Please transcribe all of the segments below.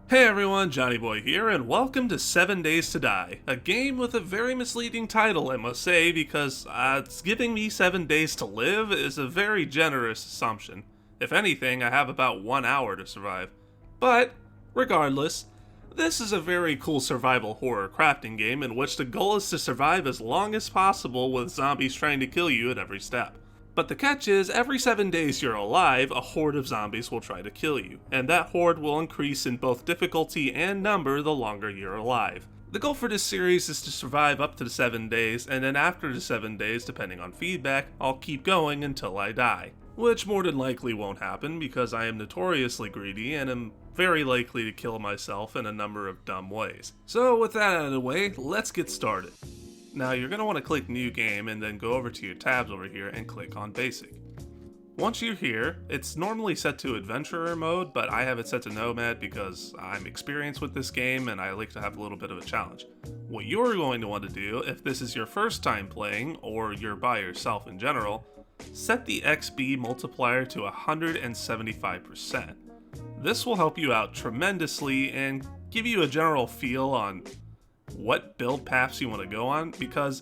Hey everyone, Johnny Boy here, and welcome to 7 Days to Die, a game with a very misleading title, I must say, because it's giving me 7 days to live is a very generous assumption. If anything, I have about 1 hour to survive. But, regardless, this is a very cool survival horror crafting game in which the goal is to survive as long as possible with zombies trying to kill you at every step. But the catch is, every 7 days you're alive, a horde of zombies will try to kill you, and that horde will increase in both difficulty and number the longer you're alive. The goal for this series is to survive up to the 7 days, and then after the 7 days, depending on feedback, I'll keep going until I die. Which more than likely won't happen because I am notoriously greedy and am very likely to kill myself in a number of dumb ways. So with that out of the way, let's get started. Now you're going to want to click New Game and then go over to your tabs over here and click on Basic. Once you're here, it's normally set to Adventurer mode, but I have it set to Nomad because I'm experienced with this game and I like to have a little bit of a challenge. What you're going to want to do, if this is your first time playing, or you're by yourself in general, set the XP multiplier to 175%. This will help you out tremendously and give you a general feel on what build paths you want to go on, because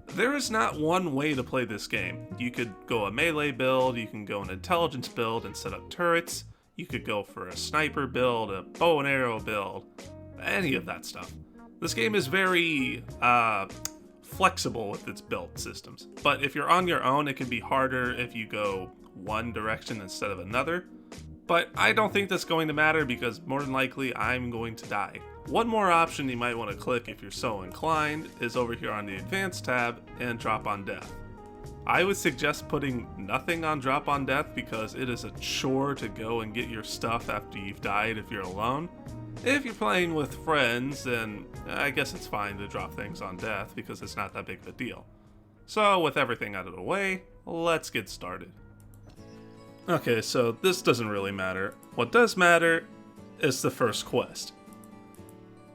there is not one way to play this game. You could go a melee build, you can go an intelligence build and set up turrets, you could go for a sniper build, a bow and arrow build, any of that stuff. This game is very flexible with its build systems, but if you're on your own it can be harder if you go one direction instead of another. But I don't think that's going to matter because more than likely I'm going to die. One more option you might want to click if you're so inclined is over here on the Advanced tab and Drop on Death. I would suggest putting nothing on Drop on Death because it is a chore to go and get your stuff after you've died if you're alone. If you're playing with friends, then I guess it's fine to drop things on Death because it's not that big of a deal. So with everything out of the way, let's get started. Okay, so this doesn't really matter. What does matter is the first quest.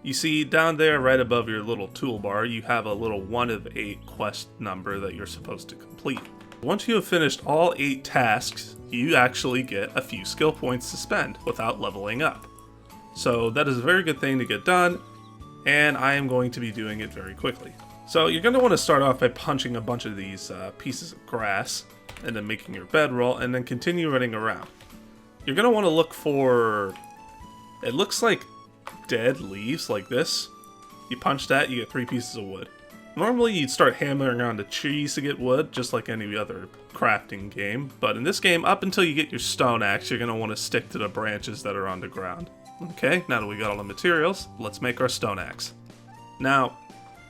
You see down there right above your little toolbar, you have a little 1 of 8 quest number that you're supposed to complete. Once you have finished all 8 tasks, you actually get a few skill points to spend without leveling up. So that is a very good thing to get done, and I am going to be doing it very quickly. So you're going to want to start off by punching a bunch of these pieces of grass, and then making your bedroll, and then continue running around. You're going to want to look for, it looks like dead leaves like this. You punch that, you get 3 pieces of wood. Normally you'd start hammering around the trees to get wood, just like any other crafting game, but in this game, up until you get your stone axe, you're going to want to stick to the branches that are on the ground. Okay, now that we got all the materials, let's make our stone axe. Now,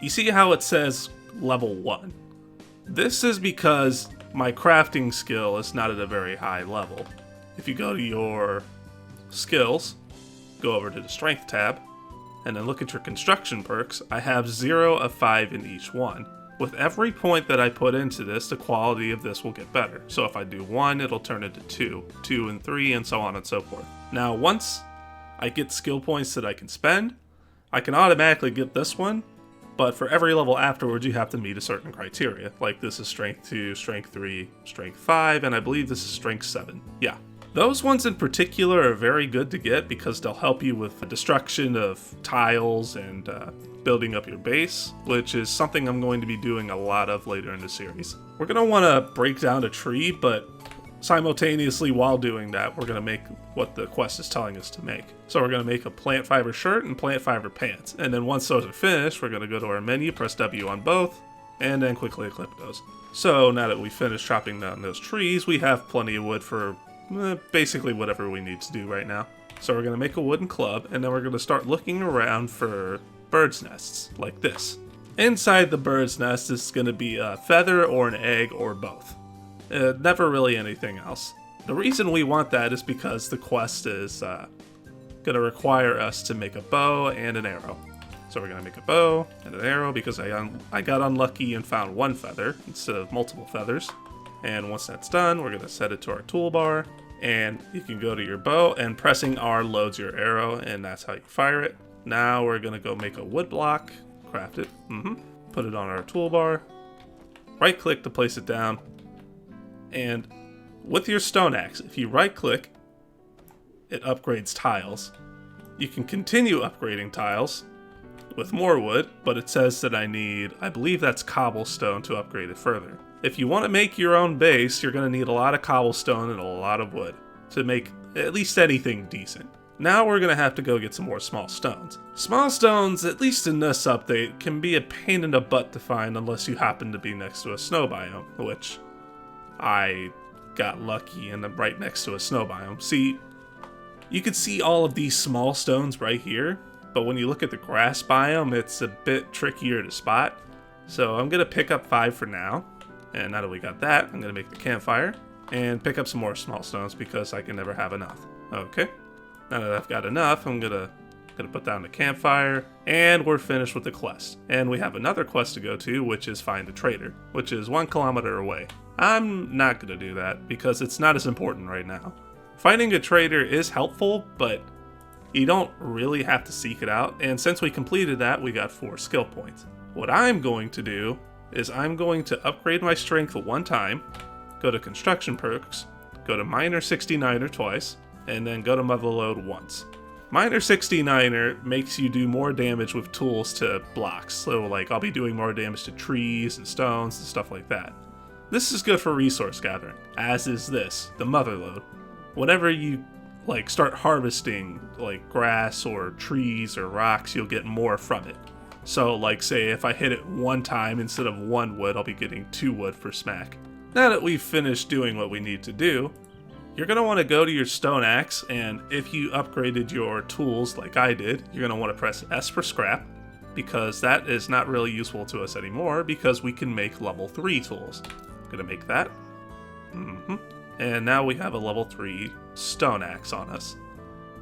you see how it says level 1? This is because my crafting skill is not at a very high level. If you go to your skills, go over to the strength tab, and then look at your construction perks, I have 0 of 5 in each one. With every point that I put into this, the quality of this will get better. So if I do 1, it'll turn into 2, 2 and 3, and so on and so forth. Now once I get skill points that I can spend, I can automatically get this one, but for every level afterwards, you have to meet a certain criteria. Like this is Strength 2, Strength 3, Strength 5, and I believe this is Strength 7. Yeah. Those ones in particular are very good to get because they'll help you with the destruction of tiles and building up your base, which is something I'm going to be doing a lot of later in the series. We're going to want to break down a tree, but simultaneously while doing that, we're going to make what the quest is telling us to make. So we're going to make a plant fiber shirt and plant fiber pants. And then once those are finished, we're going to go to our menu, press W on both, and then quickly equip those. So now that we finished chopping down those trees, we have plenty of wood for basically whatever we need to do right now. So we're going to make a wooden club, and then we're going to start looking around for bird's nests, like this. Inside the bird's nest is going to be a feather or an egg or both. Never really anything else. The reason we want that is because the quest is going to require us to make a bow and an arrow. So we're going to make a bow and an arrow because I got unlucky and found 1 feather instead of multiple feathers. And once that's done, we're going to set it to our toolbar, and you can go to your bow, and pressing R loads your arrow, and that's how you fire it. Now we're going to go make a wood block, craft it, put it on our toolbar, right click to place it down, and with your stone axe, if you right click, it upgrades tiles. You can continue upgrading tiles with more wood, but it says that I need, I believe that's cobblestone to upgrade it further. If you want to make your own base, you're going to need a lot of cobblestone and a lot of wood to make at least anything decent. Now we're going to have to go get some more small stones. Small stones, at least in this update, can be a pain in the butt to find unless you happen to be next to a snow biome, which I got lucky and I'm right next to a snow biome. See, you can see all of these small stones right here, but when you look at the grass biome, it's a bit trickier to spot. So I'm going to pick up 5 for now, and now that we got that, I'm going to make the campfire and pick up some more small stones because I can never have enough. Okay. Now that I've got enough, I'm gonna put down the campfire, and we're finished with the quest. And we have another quest to go to, which is find a trader, which is 1 kilometer away. I'm not gonna do that because it's not as important right now. Finding a trader is helpful, but you don't really have to seek it out. And since we completed that, we got 4 skill points. What I'm going to do is I'm going to upgrade my strength 1 time, go to construction perks, go to miner 69er twice, and then go to motherload once. Miner 69er makes you do more damage with tools to blocks, so like I'll be doing more damage to trees and stones and stuff like that. This is good for resource gathering, as is this, the motherload. Whenever you like start harvesting like grass or trees or rocks, you'll get more from it. So like say if I hit it 1 time instead of 1 wood, I'll be getting 2 wood for smack. Now that we've finished doing what we need to do, you're going to want to go to your stone axe, and if you upgraded your tools like I did, you're going to want to press S for scrap, because that is not really useful to us anymore because we can make level 3 tools. I'm going to make that. And now we have a level 3 stone axe on us.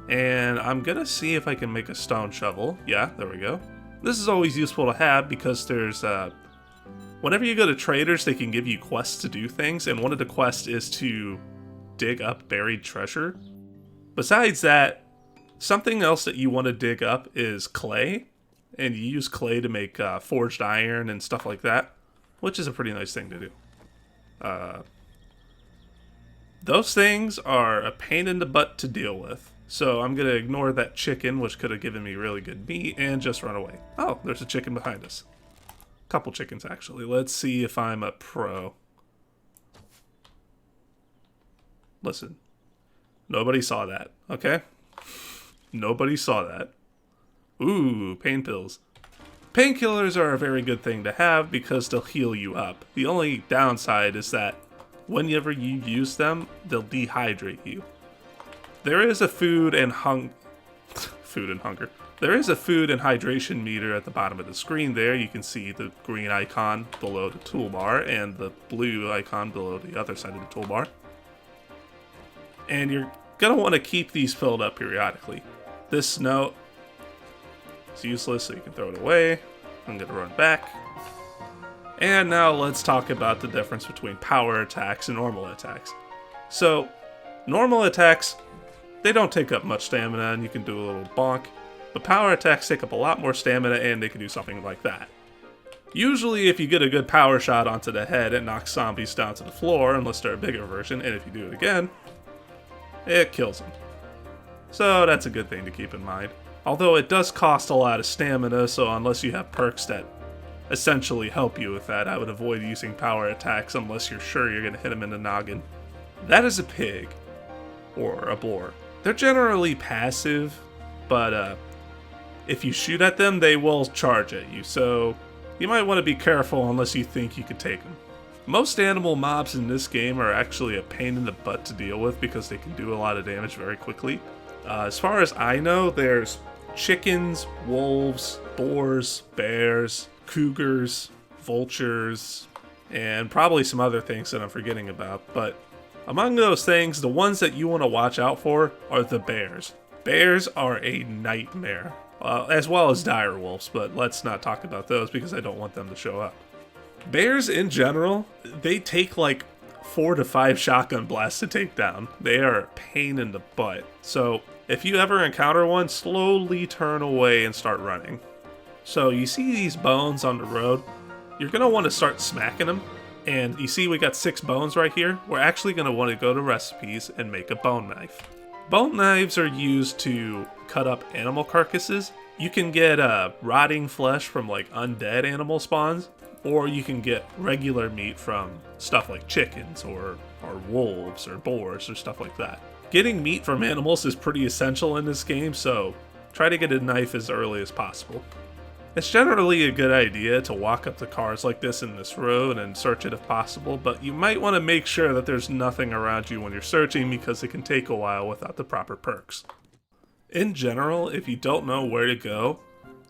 And I'm going to see if I can make a stone shovel. Yeah, there we go. This is always useful to have because there's whenever you go to traders, they can give you quests to do things, and one of the quests is to dig up buried treasure. Besides that, something else that you want to dig up is clay, and you use clay to make forged iron and stuff like that, which is a pretty nice thing to do. Those things are a pain in the butt to deal with, so I'm going to ignore that chicken, which could have given me really good meat, and just run away. Oh, there's a chicken behind us. Couple chickens, actually. Let's see if I'm a pro. Listen, nobody saw that, okay? Nobody saw that. Ooh, pain pills. Painkillers are a very good thing to have because they'll heal you up. The only downside is that whenever you use them, they'll dehydrate you. There is a food and hunger. There is a food and hydration meter at the bottom of the screen there. You can see the green icon below the toolbar and the blue icon below the other side of the toolbar. And you're going to want to keep these filled up periodically. This note is useless, so you can throw it away. I'm going to run back. And now let's talk about the difference between power attacks and normal attacks. So, normal attacks, they don't take up much stamina and you can do a little bonk. But power attacks take up a lot more stamina and they can do something like that. Usually if you get a good power shot onto the head, it knocks zombies down to the floor unless they're a bigger version, and if you do it again, it kills them. So that's a good thing to keep in mind. Although it does cost a lot of stamina, so unless you have perks that essentially help you with that, I would avoid using power attacks unless you're sure you're going to hit them in the noggin. That is a pig. Or a boar. They're generally passive, but if you shoot at them, they will charge at you, so you might want to be careful unless you think you could take them. Most animal mobs in this game are actually a pain in the butt to deal with because they can do a lot of damage very quickly. As far as I know, there's chickens, wolves, boars, bears, cougars, vultures, and probably some other things that I'm forgetting about. But among those things, the ones that you want to watch out for are the bears. Bears are a nightmare, as well as dire wolves, but let's not talk about those because I don't want them to show up. Bears in general, they take like 4 to 5 shotgun blasts to take down. They are a pain in the butt. So if you ever encounter one, slowly turn away and start running. So you see these bones on the road, you're going to want to start smacking them. And you see we got 6 bones right here. We're actually going to want to go to recipes and make a bone knife. Bone knives are used to cut up animal carcasses. You can get rotting flesh from like undead animal spawns, or you can get regular meat from stuff like chickens or wolves or boars or stuff like that. Getting meat from animals is pretty essential in this game, so try to get a knife as early as possible. It's generally a good idea to walk up to cars like this in this road and search it if possible, but you might want to make sure that there's nothing around you when you're searching because it can take a while without the proper perks. In general, if you don't know where to go,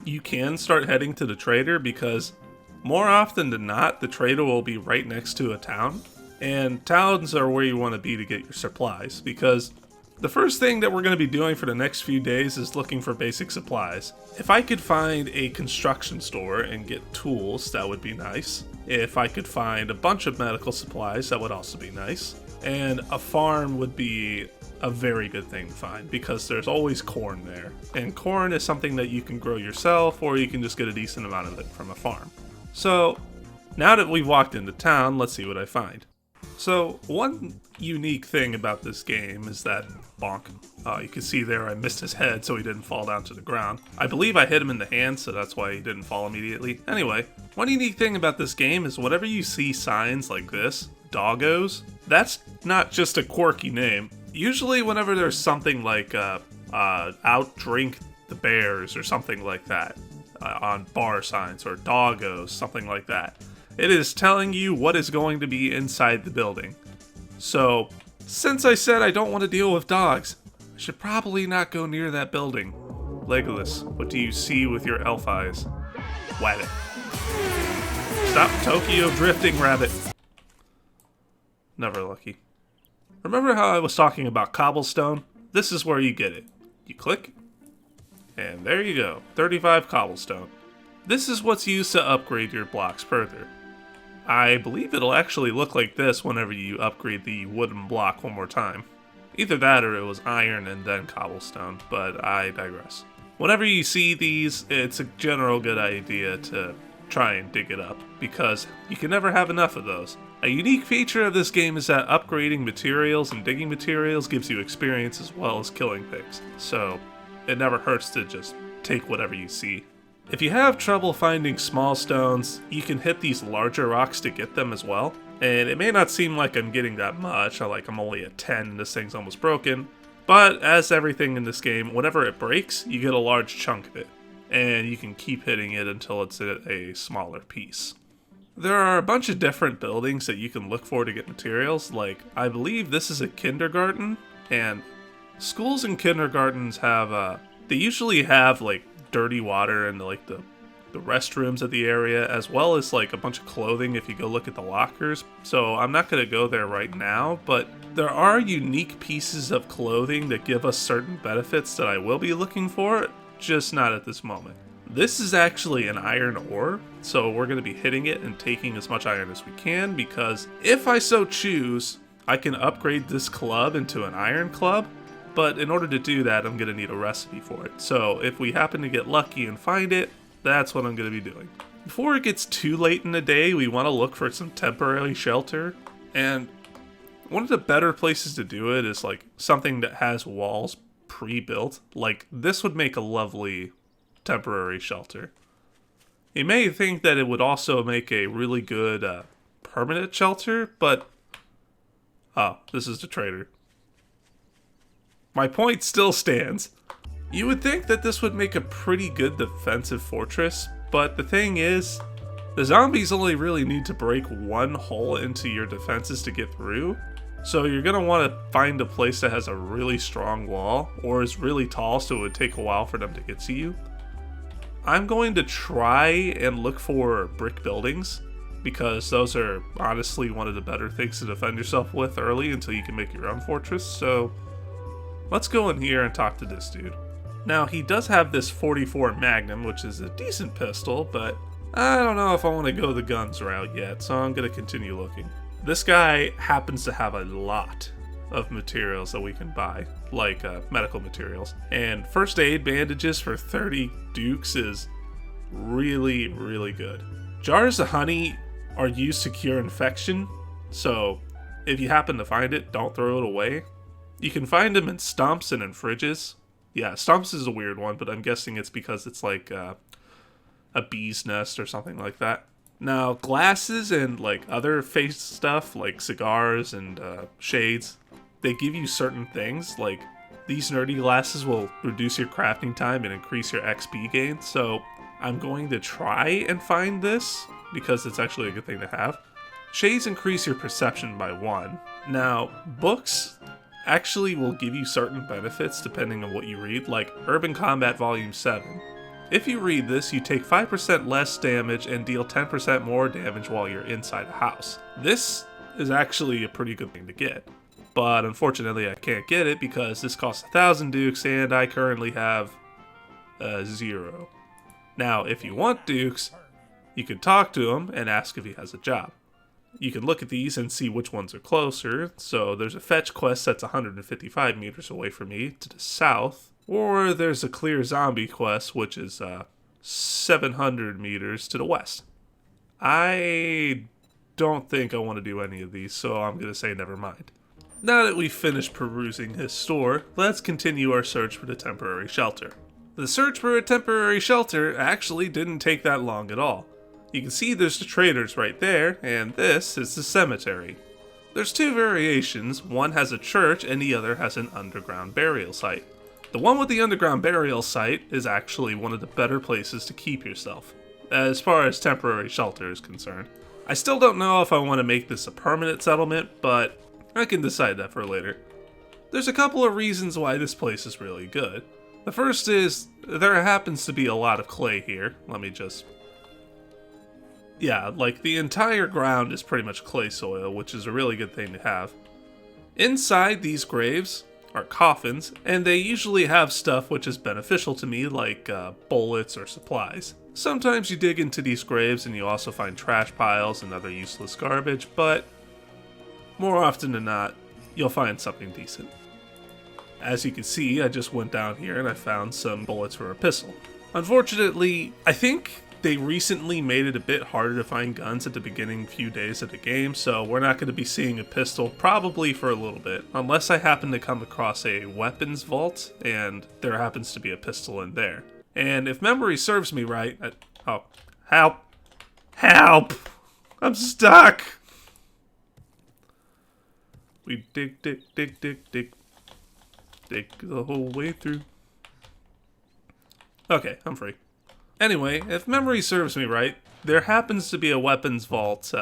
you can start heading to the trader because more often than not, the trader will be right next to a town, and towns are where you want to be to get your supplies because the first thing that we're going to be doing for the next few days is looking for basic supplies. If I could find a construction store and get tools, that would be nice. If I could find a bunch of medical supplies, that would also be nice. And a farm would be a very good thing to find because there's always corn there. And corn is something that you can grow yourself or you can just get a decent amount of it from a farm. So now that we've walked into town, let's see what I find. So one unique thing about this game is that bonk. You can see there I missed his head so he didn't fall down to the ground. I believe I hit him in the hand, so that's why he didn't fall immediately. Anyway, one unique thing about this game is whenever you see signs like this, doggos, that's not just a quirky name. Usually whenever there's something like outdrink the bears or something like that on bar signs or doggos, something like that, it is telling you what is going to be inside the building. So, since I said I don't want to deal with dogs, I should probably not go near that building. Legolas, what do you see with your elf eyes? Wabbit. Stop Tokyo drifting, rabbit. Never lucky. Remember how I was talking about cobblestone? This is where you get it. You click, and there you go, 35 cobblestone. This is what's used to upgrade your blocks further. I believe it'll actually look like this whenever you upgrade the wooden block one more time. Either that or it was iron and then cobblestone, but I digress. Whenever you see these, it's a general good idea to try and dig it up, because you can never have enough of those. A unique feature of this game is that upgrading materials and digging materials gives you experience as well as killing things, so it never hurts to just take whatever you see. If you have trouble finding small stones, you can hit these larger rocks to get them as well. And it may not seem like I'm getting that much, I'm only at 10 and this thing's almost broken. But as everything in this game, whenever it breaks, you get a large chunk of it. And you can keep hitting it until it's at a smaller piece. There are a bunch of different buildings that you can look for to get materials, like I believe this is a kindergarten, and schools and kindergartens have, they usually have dirty water in the restrooms of the area, as well as a bunch of clothing if you go look at the lockers. So I'm not going to go there right now, but there are unique pieces of clothing that give us certain benefits that I will be looking for, just not at this moment. This is actually an iron ore, so we're going to be hitting it and taking as much iron as we can, because if I so choose, I can upgrade this club into an iron club. But in order to do that, I'm going to need a recipe for it. So if we happen to get lucky and find it, that's what I'm going to be doing. Before it gets too late in the day, we want to look for some temporary shelter. And one of the better places to do it is something that has walls pre-built. This would make a lovely temporary shelter. You may think that it would also make a really good permanent shelter, but... Oh, this is the trader. My point still stands. You would think that this would make a pretty good defensive fortress, but the thing is, the zombies only really need to break one hole into your defenses to get through, so you're going to want to find a place that has a really strong wall, or is really tall so it would take a while for them to get to you. I'm going to try and look for brick buildings, because those are honestly one of the better things to defend yourself with early until you can make your own fortress, so... Let's go in here and talk to this dude. Now, he does have this 44 Magnum, which is a decent pistol, but I don't know if I want to go the guns route yet, so I'm going to continue looking. This guy happens to have a lot of materials that we can buy, like medical materials. And first aid bandages for 30 dukes is really, really good. Jars of honey are used to cure infection, so if you happen to find it, don't throw it away. You can find them in stumps and in fridges, Yeah, stumps is a weird one, but I'm guessing it's because it's like a bee's nest or something like that. Now, glasses and like other face stuff, like cigars and shades, they give you certain things. Like these nerdy glasses will reduce your crafting time and increase your XP gain. So I'm going to try and find this because it's actually a good thing to have. Shades increase your perception by 1. Now, books actually will give you certain benefits depending on what you read, like Urban Combat Volume 7. If you read this, you take 5% less damage and deal 10% more damage while you're inside a house. This is actually a pretty good thing to get, but unfortunately I can't get it because this costs 1,000 dukes and I currently have 0. Now, if you want dukes, you can talk to him and ask if he has a job. You can look at these and see which ones are closer. So there's a fetch quest that's 155 meters away from me to the south. Or there's a clear zombie quest, which is 700 meters to the west. I don't think I want to do any of these, so I'm going to say never mind. Now that we've finished perusing his store, let's continue our search for the temporary shelter. The search for a temporary shelter actually didn't take that long at all. You can see there's the traders right there, and this is the cemetery. There's 2 variations, one has a church and the other has an underground burial site. The one with the underground burial site is actually one of the better places to keep yourself, as far as temporary shelter is concerned. I still don't know if I want to make this a permanent settlement, but I can decide that for later. There's a couple of reasons why this place is really good. The first is, there happens to be a lot of clay here. Yeah, like the entire ground is pretty much clay soil, which is a really good thing to have. Inside these graves are coffins, and they usually have stuff which is beneficial to me, like bullets or supplies. Sometimes you dig into these graves and you also find trash piles and other useless garbage, but more often than not, you'll find something decent. As you can see, I just went down here and I found some bullets for a pistol. Unfortunately, I think they recently made it a bit harder to find guns at the beginning few days of the game, so we're not going to be seeing a pistol probably for a little bit, unless I happen to come across a weapons vault and there happens to be a pistol in there. And if memory serves me right, oh, help! Help! I'm stuck! We dig the whole way through. Okay, I'm free. Anyway, if memory serves me right, there happens to be a weapons vault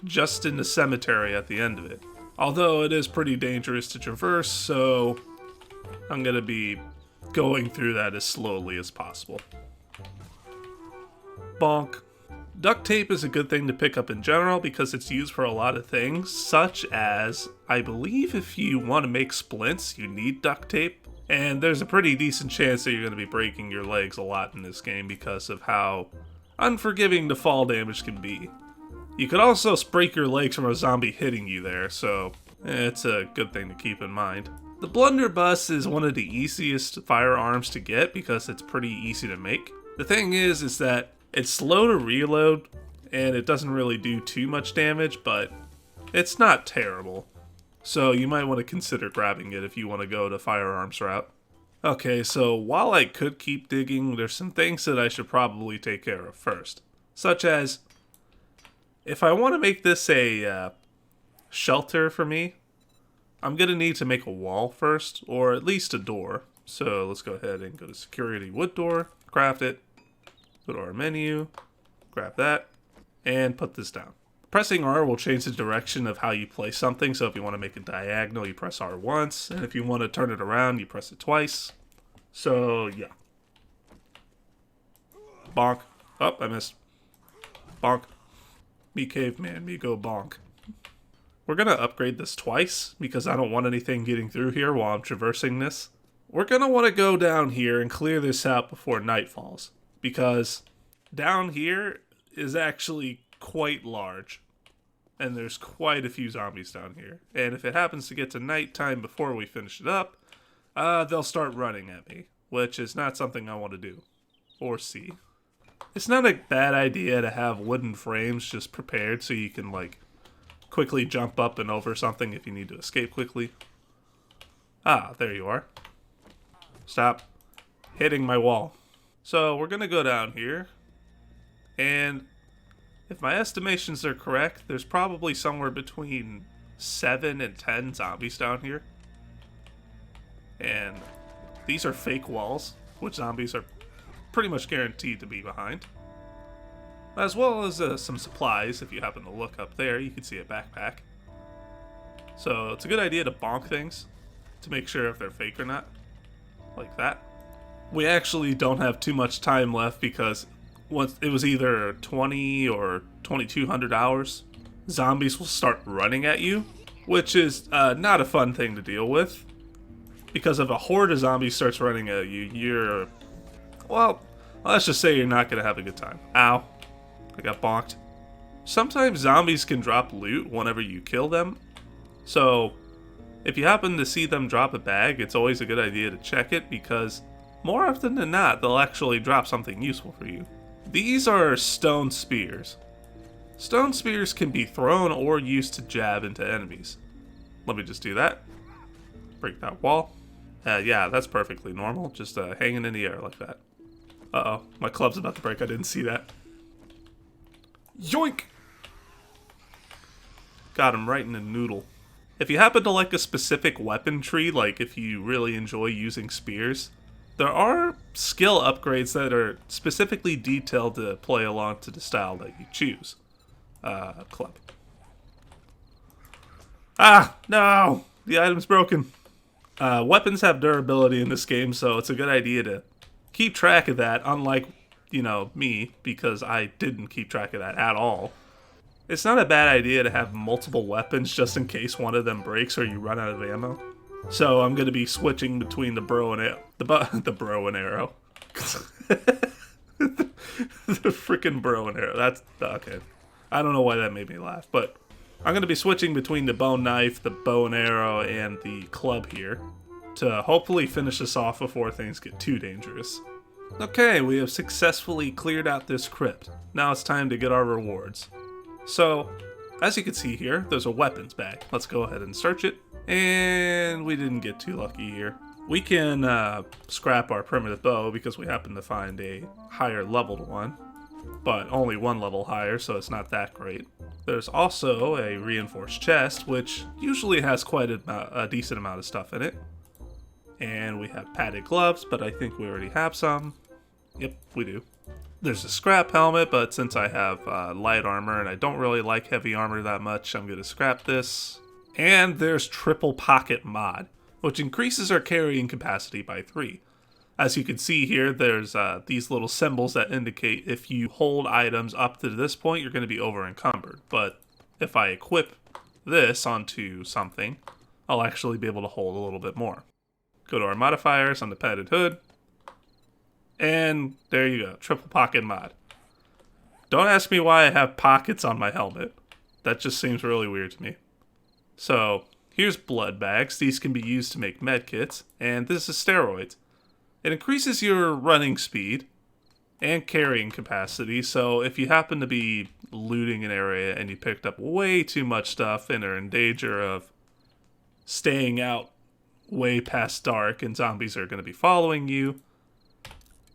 just in the cemetery at the end of it. Although it is pretty dangerous to traverse, so I'm gonna be going through that as slowly as possible. Bonk. Duct tape is a good thing to pick up in general because it's used for a lot of things, such as, I believe if you want to make splints, you need duct tape. And there's a pretty decent chance that you're going to be breaking your legs a lot in this game because of how unforgiving the fall damage can be. You could also break your legs from a zombie hitting you there, so it's a good thing to keep in mind. The blunderbuss is one of the easiest firearms to get because it's pretty easy to make. The thing is that it's slow to reload and it doesn't really do too much damage, but it's not terrible. So you might want to consider grabbing it if you want to go the firearms route. Okay, so while I could keep digging, there's some things that I should probably take care of first. Such as, if I want to make this a shelter for me, I'm going to need to make a wall first, or at least a door. So let's go ahead and go to security wood door, craft it, go to our menu, grab that, and put this down. Pressing R will change the direction of how you place something, so if you want to make it diagonal, you press R once, and if you want to turn it around, you press it twice. So, yeah. Bonk. Oh, I missed. Bonk. Me caveman, me go bonk. We're going to upgrade this twice, because I don't want anything getting through here while I'm traversing this. We're going to want to go down here and clear this out before night falls, because down here is actually quite large, and there's quite a few zombies down here, and if it happens to get to nighttime before we finish it up, they'll start running at me, which is not something I want to do, or see. It's not a bad idea to have wooden frames just prepared so you can, like, quickly jump up and over something if you need to escape quickly. Ah, there you are. Stop hitting my wall. So we're gonna go down here, and if my estimations are correct, there's probably somewhere between 7 and 10 zombies down here. And these are fake walls, which zombies are pretty much guaranteed to be behind. As well as some supplies. If you happen to look up there, you can see a backpack. So it's a good idea to bonk things to make sure if they're fake or not. Like that. We actually don't have too much time left because once it was either 20 or 2200 hours, zombies will start running at you, which is not a fun thing to deal with. Because if a horde of zombies starts running at you, you're, well, let's just say you're not going to have a good time. Ow. I got bonked. Sometimes zombies can drop loot whenever you kill them. So if you happen to see them drop a bag, it's always a good idea to check it because more often than not, they'll actually drop something useful for you. These are stone spears. Stone spears can be thrown or used to jab into enemies. Let me just do that. Break that wall. Yeah, that's perfectly normal. Just hanging in the air like that. Uh-oh, my club's about to break. I didn't see that. Yoink! Got him right in the noodle. If you happen to like a specific weapon tree, like if you really enjoy using spears, there are skill upgrades that are specifically detailed to play along to the style that you choose. Club. Ah, no! The item's broken. Weapons have durability in this game, so it's a good idea to keep track of that, unlike, you know, me, because I didn't keep track of that at all. It's not a bad idea to have multiple weapons just in case one of them breaks or you run out of ammo. So I'm going to be switching between the bow and arrow. The bow and arrow. The freaking bow and arrow. That's okay. I don't know why that made me laugh, but I'm going to be switching between the bone knife, the bow and arrow, and the club here to hopefully finish this off before things get too dangerous. Okay, we have successfully cleared out this crypt. Now it's time to get our rewards. So, as you can see here, there's a weapons bag. Let's go ahead and search it. And we didn't get too lucky here. We can scrap our primitive bow because we happen to find a higher leveled one. But only one level higher, so it's not that great. There's also a reinforced chest, which usually has quite a decent amount of stuff in it. And we have padded gloves, but I think we already have some. Yep, we do. There's a scrap helmet, but since I have light armor and I don't really like heavy armor that much, I'm going to scrap this. And there's triple pocket mod, which increases our carrying capacity by 3. As you can see here, there's these little symbols that indicate if you hold items up to this point, you're going to be over encumbered. But if I equip this onto something, I'll actually be able to hold a little bit more. Go to our modifiers on the padded hood. And there you go, triple pocket mod. Don't ask me why I have pockets on my helmet. That just seems really weird to me. So, here's blood bags. These can be used to make medkits. And this is steroids. It increases your running speed and carrying capacity. So, if you happen to be looting an area and you picked up way too much stuff and are in danger of staying out way past dark and zombies are going to be following you,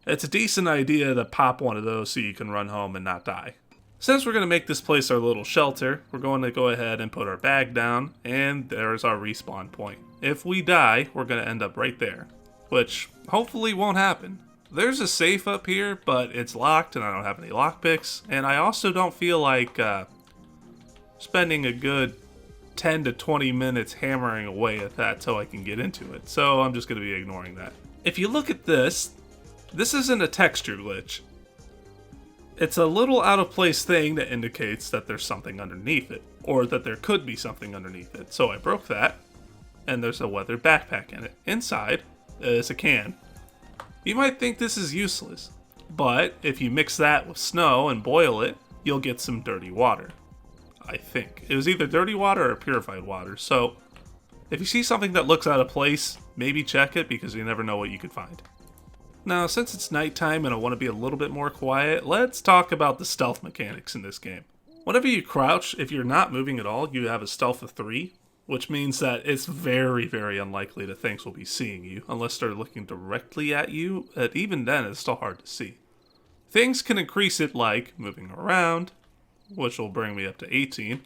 it's a decent idea to pop one of those so you can run home and not die. Since we're going to make this place our little shelter, we're going to go ahead and put our bag down, and there's our respawn point. If we die, we're going to end up right there, which hopefully won't happen. There's a safe up here, but it's locked and I don't have any lockpicks, and I also don't feel like spending a good 10 to 20 minutes hammering away at that so I can get into it, so I'm just going to be ignoring that. If you look at this isn't a texture glitch. It's a little out of place thing that indicates that there's something underneath it, or that there could be something underneath it. So I broke that, and there's a weathered backpack in it. Inside is a can. You might think this is useless, but if you mix that with snow and boil it, you'll get some dirty water. I think. It was either dirty water or purified water, so if you see something that looks out of place, maybe check it because you never know what you could find. Now, since it's nighttime and I want to be a little bit more quiet, let's talk about the stealth mechanics in this game. Whenever you crouch, if you're not moving at all, you have a stealth of 3, which means that it's very, very unlikely that things will be seeing you unless they're looking directly at you. And even then, it's still hard to see. Things can increase it like moving around, which will bring me up to 18.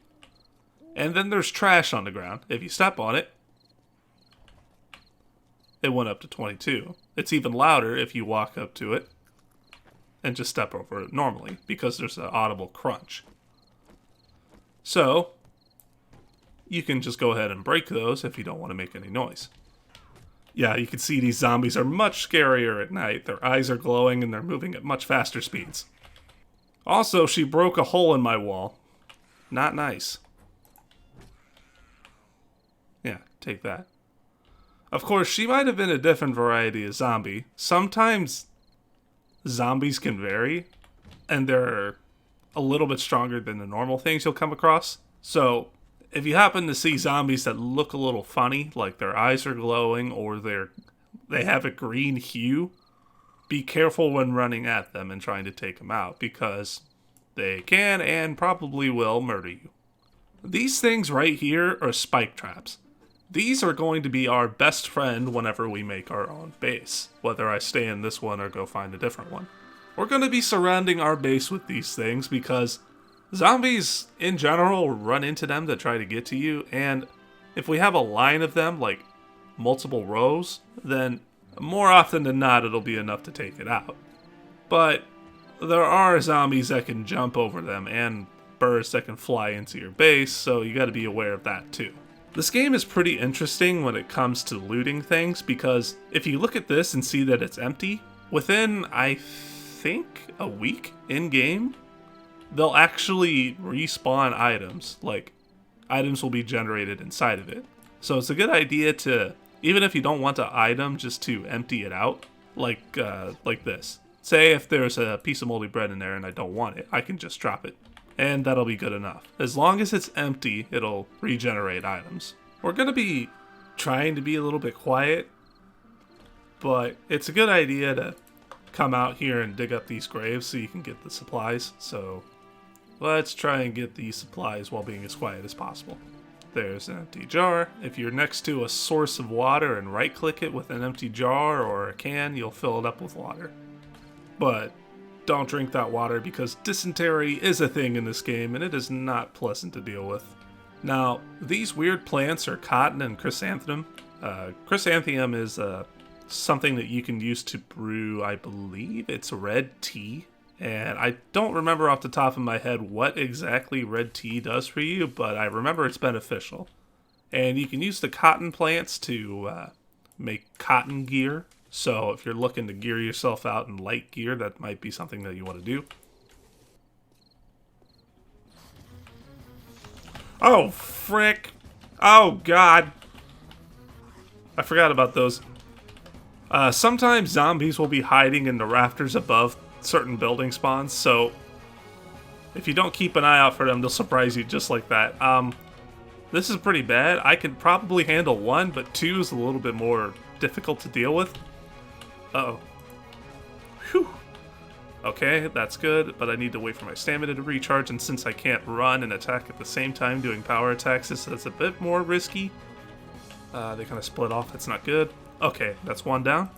And then there's trash on the ground. If you step on it, it went up to 22. It's even louder if you walk up to it and just step over it normally, because there's an audible crunch. So, you can just go ahead and break those if you don't want to make any noise. Yeah, you can see these zombies are much scarier at night. Their eyes are glowing and they're moving at much faster speeds. Also, she broke a hole in my wall. Not nice. Yeah, take that. Of course, she might have been a different variety of zombie. Sometimes zombies can vary, and they're a little bit stronger than the normal things you'll come across. So, if you happen to see zombies that look a little funny, like their eyes are glowing or they have a green hue, be careful when running at them and trying to take them out, because they can and probably will murder you. These things right here are spike traps. These are going to be our best friend whenever we make our own base, whether I stay in this one or go find a different one. We're going to be surrounding our base with these things because zombies in general run into them to try to get to you, and if we have a line of them, like multiple rows, then more often than not it'll be enough to take it out. But there are zombies that can jump over them and birds that can fly into your base, so you gotta be aware of that too. This game is pretty interesting when it comes to looting things, because if you look at this and see that it's empty, within, I think, a week in-game, they'll actually respawn items. Like, items will be generated inside of it. So it's a good idea to, even if you don't want an item, just to empty it out, like this. Say if there's a piece of moldy bread in there and I don't want it, I can just drop it. And that'll be good enough. As long as it's empty, it'll regenerate items. We're gonna be trying to be a little bit quiet, but it's a good idea to come out here and dig up these graves so you can get the supplies. So let's try and get these supplies while being as quiet as possible. There's an empty jar. If you're next to a source of water and right-click it with an empty jar or a can, you'll fill it up with water. But don't drink that water because dysentery is a thing in this game and it is not pleasant to deal with. Now, these weird plants are cotton and chrysanthemum. Chrysanthemum is something that you can use to brew, I believe it's red tea. And I don't remember off the top of my head what exactly red tea does for you, but I remember it's beneficial. And you can use the cotton plants to make cotton gear. So if you're looking to gear yourself out in light gear, that might be something that you want to do. Oh, frick. Oh, God. I forgot about those. Sometimes zombies will be hiding in the rafters above certain building spawns, so if you don't keep an eye out for them, they'll surprise you just like that. This is pretty bad. I could probably handle one, but two is a little bit more difficult to deal with. Uh-oh. Whew. Okay, that's good, but I need to wait for my stamina to recharge, and since I can't run and attack at the same time doing power attacks, this is a bit more risky. They kind of split off. That's not good. Okay, that's one down.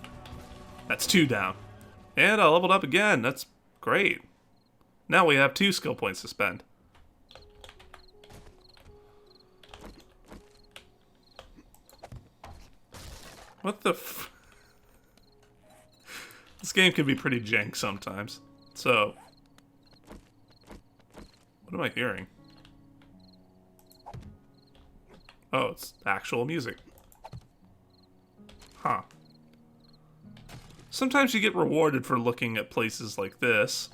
That's two down. And I leveled up again. That's great. Now we have 2 skill points to spend. What the f... This game can be pretty jank sometimes. So... What am I hearing? Oh, it's actual music. Huh. Sometimes you get rewarded for looking at places like this.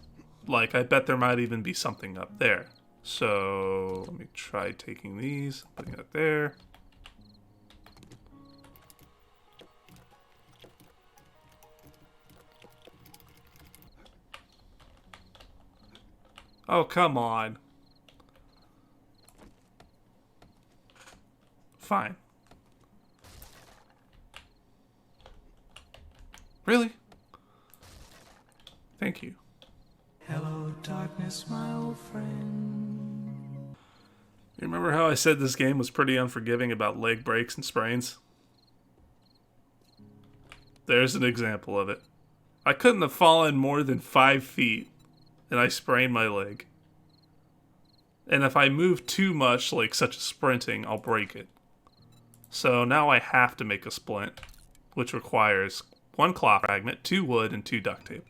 Like, I bet there might even be something up there. So, let me try taking these, putting it there. Oh, come on. Fine. Really? Thank you. Hello, darkness, my old friend. Remember how I said this game was pretty unforgiving about leg breaks and sprains? There's an example of it. I couldn't have fallen more than 5 feet, and I sprained my leg. And if I move too much, like such as sprinting, I'll break it. So now I have to make a splint, which requires 1 cloth fragment, 2 wood, and 2 duct tape.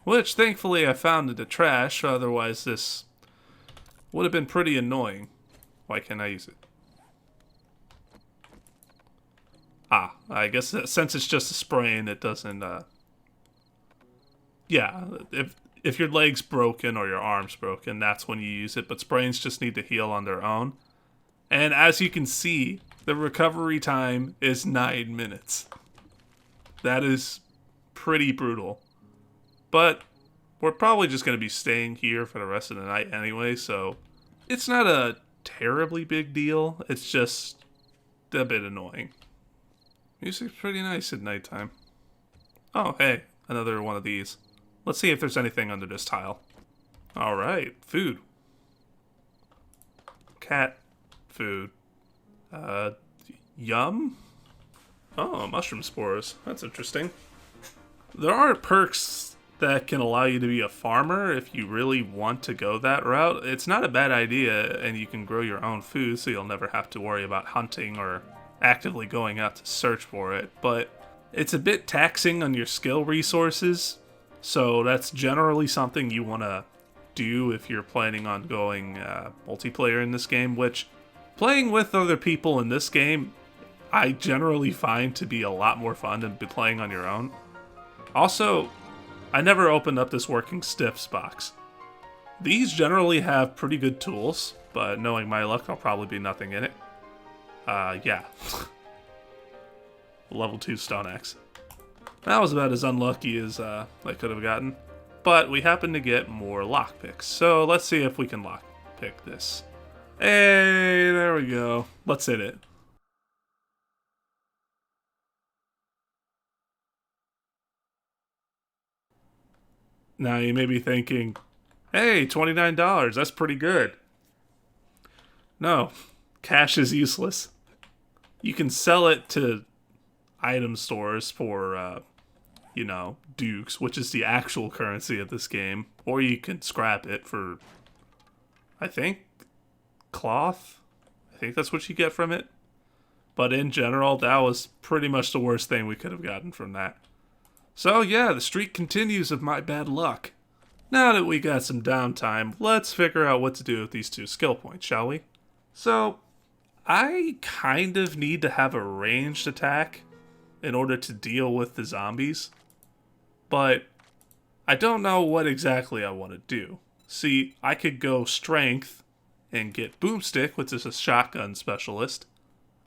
Which, thankfully, I found in the trash, otherwise this would have been pretty annoying. Why can't I use it? Ah, I guess since it's just a sprain, it doesn't, yeah, if your leg's broken or your arm's broken, that's when you use it, but sprains just need to heal on their own. And as you can see, the recovery time is 9 minutes. That is pretty brutal. But we're probably just going to be staying here for the rest of the night anyway, so it's not a terribly big deal. It's just a bit annoying. Music's pretty nice at nighttime. Oh, hey, another one of these. Let's see if there's anything under this tile. Alright, food. Cat food. Yum? Oh, mushroom spores. That's interesting. There are perks that can allow you to be a farmer if you really want to go that route. It's not a bad idea, and you can grow your own food, so you'll never have to worry about hunting or actively going out to search for it, but it's a bit taxing on your skill resources, so that's generally something you want to do if you're planning on going multiplayer in this game, which playing with other people in this game I generally find to be a lot more fun than playing on your own. Also, I never opened up this working stiffs box. These generally have pretty good tools, but knowing my luck, there'll probably be nothing in it. Yeah. Level 2 stone axe. That was about as unlucky as I could have gotten. But we happen to get more lockpicks, so let's see if we can lockpick this. Hey, there we go. Let's hit it. Now you may be thinking, hey, $29, that's pretty good. No, cash is useless. You can sell it to item stores for, dukes, which is the actual currency of this game. Or you can scrap it for, I think, cloth? I think that's what you get from it. But in general, that was pretty much the worst thing we could have gotten from that. So yeah, the streak continues of my bad luck. Now that we got some downtime, let's figure out what to do with these 2 skill points, shall we? So, I kind of need to have a ranged attack in order to deal with the zombies, but I don't know what exactly I want to do. See, I could go strength and get boomstick, which is a shotgun specialist.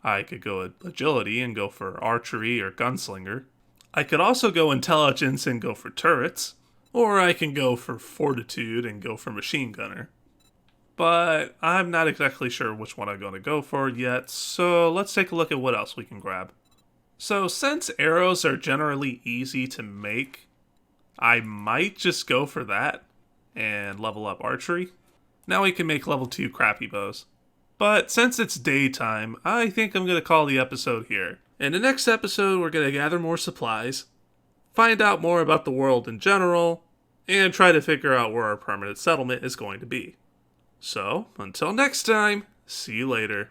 I could go agility and go for archery or gunslinger. I could also go intelligence and go for turrets, or I can go for fortitude and go for machine gunner. But I'm not exactly sure which one I'm going to go for yet, so let's take a look at what else we can grab. So since arrows are generally easy to make, I might just go for that and level up archery. Now we can make level 2 crappy bows. But since it's daytime, I think I'm going to call the episode here. In the next episode, we're going to gather more supplies, find out more about the world in general, and try to figure out where our permanent settlement is going to be. So, until next time, see you later.